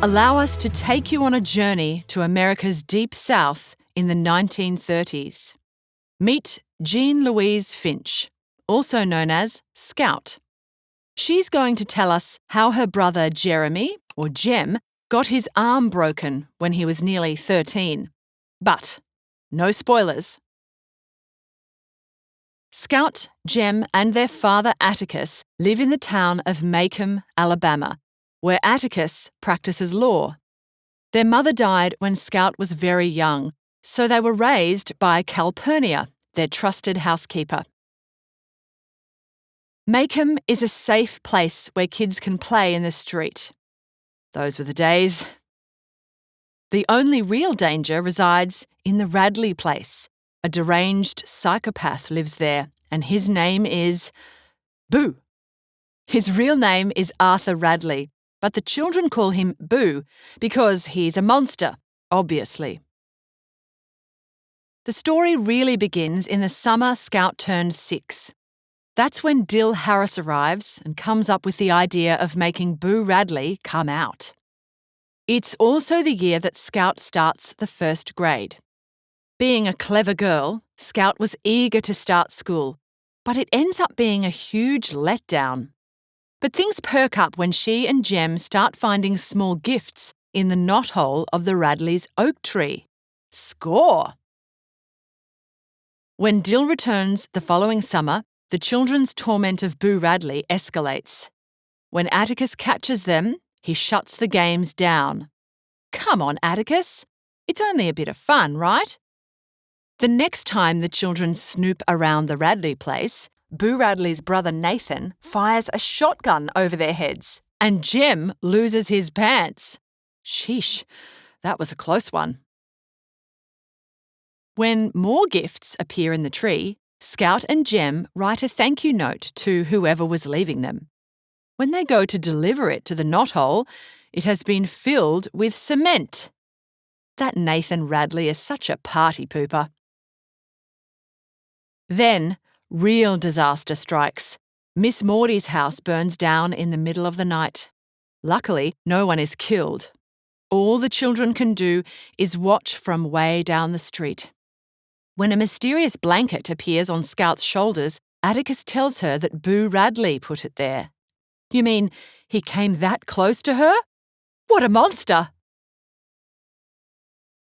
allow us to take you on a journey to America's Deep South in the 1930s. Meet Jean Louise Finch, also known as Scout. She's going to tell us how her brother Jeremy, or Jem, got his arm broken when he was nearly 13. But no spoilers. Scout, Jem and their father Atticus live in the town of Macomb, Alabama, where Atticus practices law. Their mother died when Scout was very young, so they were raised by Calpurnia, their trusted housekeeper. Macomb is a safe place where kids can play in the street. Those were the days. The only real danger resides in the Radley place. A deranged psychopath lives there, and his name is Boo. His real name is Arthur Radley, but the children call him Boo because he's a monster, obviously. The story really begins in the summer Scout turned 6. That's when Dill Harris arrives and comes up with the idea of making Boo Radley come out. It's also the year that Scout starts the 1st grade. Being a clever girl, Scout was eager to start school, but it ends up being a huge letdown. But things perk up when she and Jem start finding small gifts in the knothole of the Radleys' oak tree. Score! When Dill returns the following summer, the children's torment of Boo Radley escalates. When Atticus catches them, he shuts the games down. Come on, Atticus. It's only a bit of fun, right? The next time the children snoop around the Radley place, Boo Radley's brother Nathan fires a shotgun over their heads, and Jem loses his pants. Sheesh, that was a close one. When more gifts appear in the tree, Scout and Jem write a thank you note to whoever was leaving them. When they go to deliver it to the knothole, it has been filled with cement. That Nathan Radley is such a party pooper. Then, real disaster strikes. Miss Maudie's house burns down in the middle of the night. Luckily, no one is killed. All the children can do is watch from way down the street. When a mysterious blanket appears on Scout's shoulders, Atticus tells her that Boo Radley put it there. You mean he came that close to her? What a monster!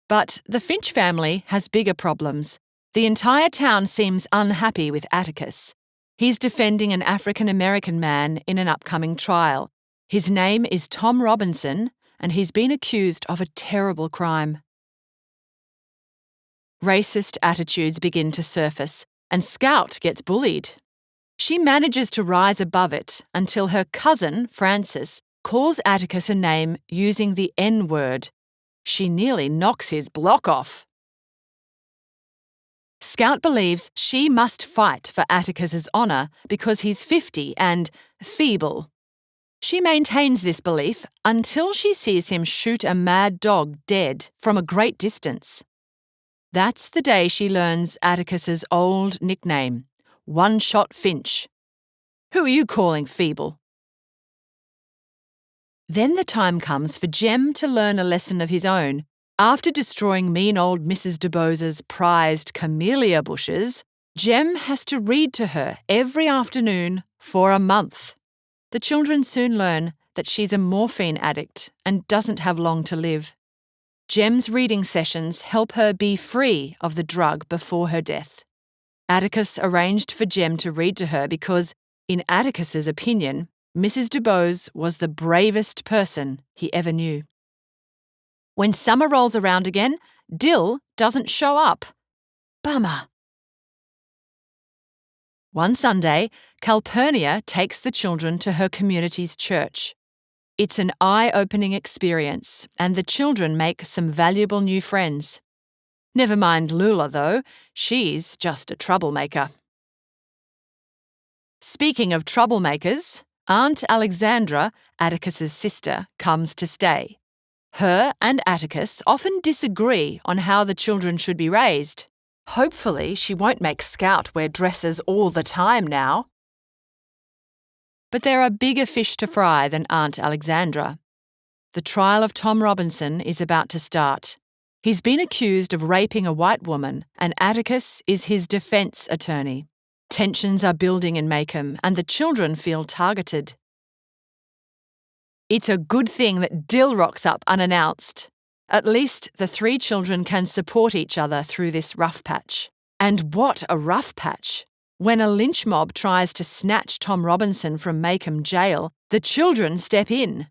But the Finch family has bigger problems. The entire town seems unhappy with Atticus. He's defending an African-American man in an upcoming trial. His name is Tom Robinson, and he's been accused of a terrible crime. Racist attitudes begin to surface, and Scout gets bullied. She manages to rise above it until her cousin, Frances, calls Atticus a name using the N-word. She nearly knocks his block off. Scout believes she must fight for Atticus's honour because he's 50 and feeble. She maintains this belief until she sees him shoot a mad dog dead from a great distance. That's the day she learns Atticus's old nickname, One-Shot Finch. Who are you calling feeble? Then the time comes for Jem to learn a lesson of his own. After destroying mean old Mrs. DuBose's prized camellia bushes, Jem has to read to her every afternoon for a month. The children soon learn that she's a morphine addict and doesn't have long to live. Jem's reading sessions help her be free of the drug before her death. Atticus arranged for Jem to read to her because, in Atticus's opinion, Mrs. DuBose was the bravest person he ever knew. When summer rolls around again, Dill doesn't show up. Bummer. One Sunday, Calpurnia takes the children to her community's church. It's an eye-opening experience, and the children make some valuable new friends. Never mind Lula, though. She's just a troublemaker. Speaking of troublemakers, Aunt Alexandra, Atticus's sister, comes to stay. Her and Atticus often disagree on how the children should be raised. Hopefully, she won't make Scout wear dresses all the time now. But there are bigger fish to fry than Aunt Alexandra. The trial of Tom Robinson is about to start. He's been accused of raping a white woman, and Atticus is his defence attorney. Tensions are building in Maycomb, and the children feel targeted. It's a good thing that Dill rocks up unannounced. At least the three children can support each other through this rough patch. And what a rough patch! When a lynch mob tries to snatch Tom Robinson from Maycomb jail, the children step in.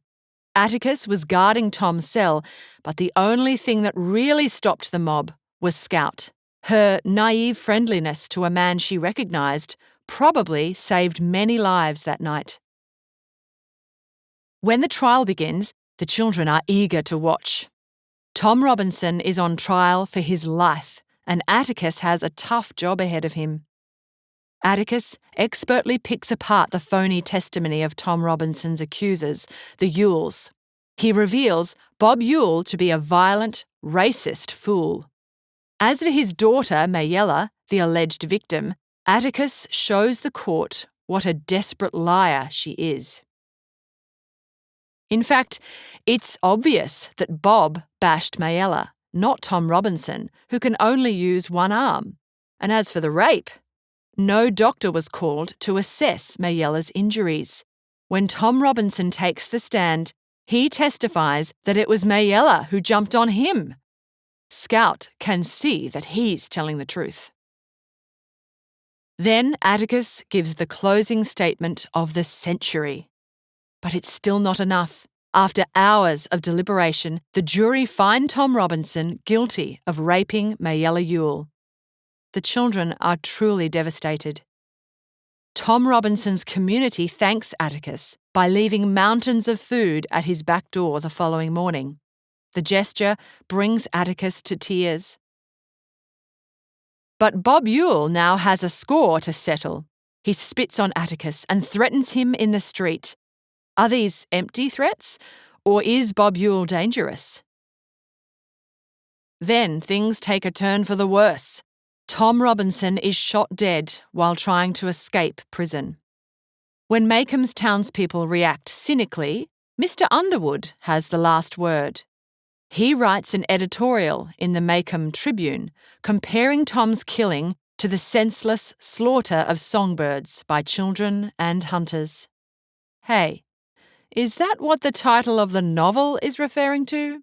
Atticus was guarding Tom's cell, but the only thing that really stopped the mob was Scout. Her naive friendliness to a man she recognised probably saved many lives that night. When the trial begins, the children are eager to watch. Tom Robinson is on trial for his life, and Atticus has a tough job ahead of him. Atticus expertly picks apart the phony testimony of Tom Robinson's accusers, the Yules. He reveals Bob Yule to be a violent, racist fool. As for his daughter, Mayella, the alleged victim, Atticus shows the court what a desperate liar she is. In fact, it's obvious that Bob bashed Mayella, not Tom Robinson, who can only use one arm. And as for the rape, no doctor was called to assess Mayella's injuries. When Tom Robinson takes the stand, he testifies that it was Mayella who jumped on him. Scout can see that he's telling the truth. Then Atticus gives the closing statement of the century. But it's still not enough. After hours of deliberation, the jury find Tom Robinson guilty of raping Mayella Yule. The children are truly devastated. Tom Robinson's community thanks Atticus by leaving mountains of food at his back door the following morning. The gesture brings Atticus to tears. But Bob Yule now has a score to settle. He spits on Atticus and threatens him in the street. Are these empty threats, or is Bob Yule dangerous? Then things take a turn for the worse. Tom Robinson is shot dead while trying to escape prison. When Maycomb's townspeople react cynically, Mr. Underwood has the last word. He writes an editorial in the Maycomb Tribune comparing Tom's killing to the senseless slaughter of songbirds by children and hunters. Hey, is that what the title of the novel is referring to?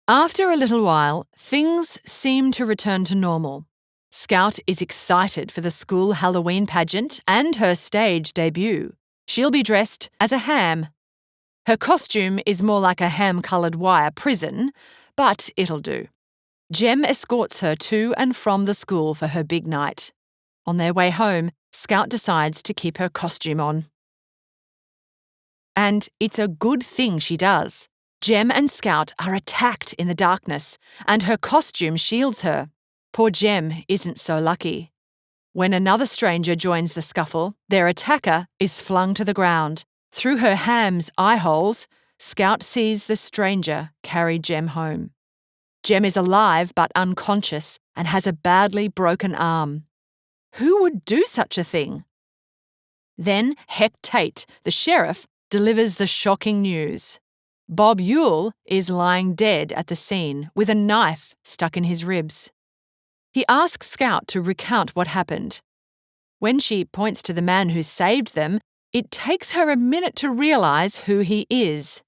After a little while, things seem to return to normal. Scout is excited for the school Halloween pageant and her stage debut. She'll be dressed as a ham. Her costume is more like a ham-coloured wire prison, but it'll do. Jem escorts her to and from the school for her big night. On their way home, Scout decides to keep her costume on. And it's a good thing she does. Jem and Scout are attacked in the darkness, and her costume shields her. Poor Jem isn't so lucky. When another stranger joins the scuffle, their attacker is flung to the ground. Through her ham's eye holes, Scout sees the stranger carry Jem home. Jem is alive but unconscious and has a badly broken arm. Who would do such a thing? Then Heck Tate, the sheriff, delivers the shocking news. Bob Yule is lying dead at the scene with a knife stuck in his ribs. He asks Scout to recount what happened. When she points to the man who saved them, it takes her a minute to realise who he is.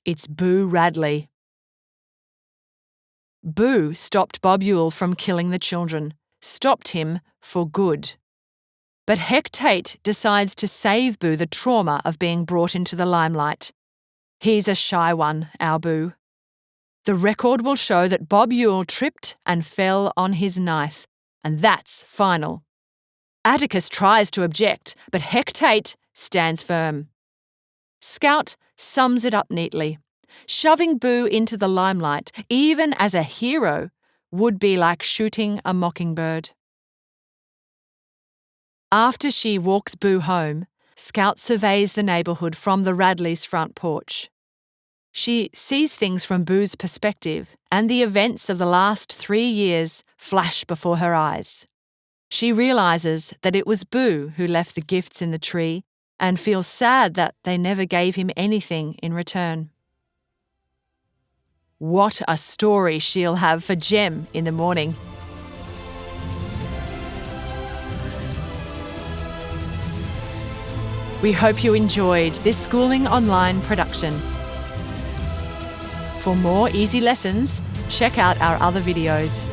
It's Boo Radley. Boo stopped Bob Yule from killing the children, stopped him for good. But Heck Tate decides to save Boo the trauma of being brought into the limelight. He's a shy one, our Boo. The record will show that Bob Yule tripped and fell on his knife, and that's final. Atticus tries to object, but Heck Tate stands firm. Scout sums it up neatly. Shoving Boo into the limelight, even as a hero, would be like shooting a mockingbird. After she walks Boo home, Scout surveys the neighbourhood from the Radleys' front porch. She sees things from Boo's perspective, and the events of the last 3 years flash before her eyes. She realises that it was Boo who left the gifts in the tree, and feels sad that they never gave him anything in return. What a story she'll have for Jem in the morning. We hope you enjoyed this Schooling Online production. For more easy lessons, check out our other videos.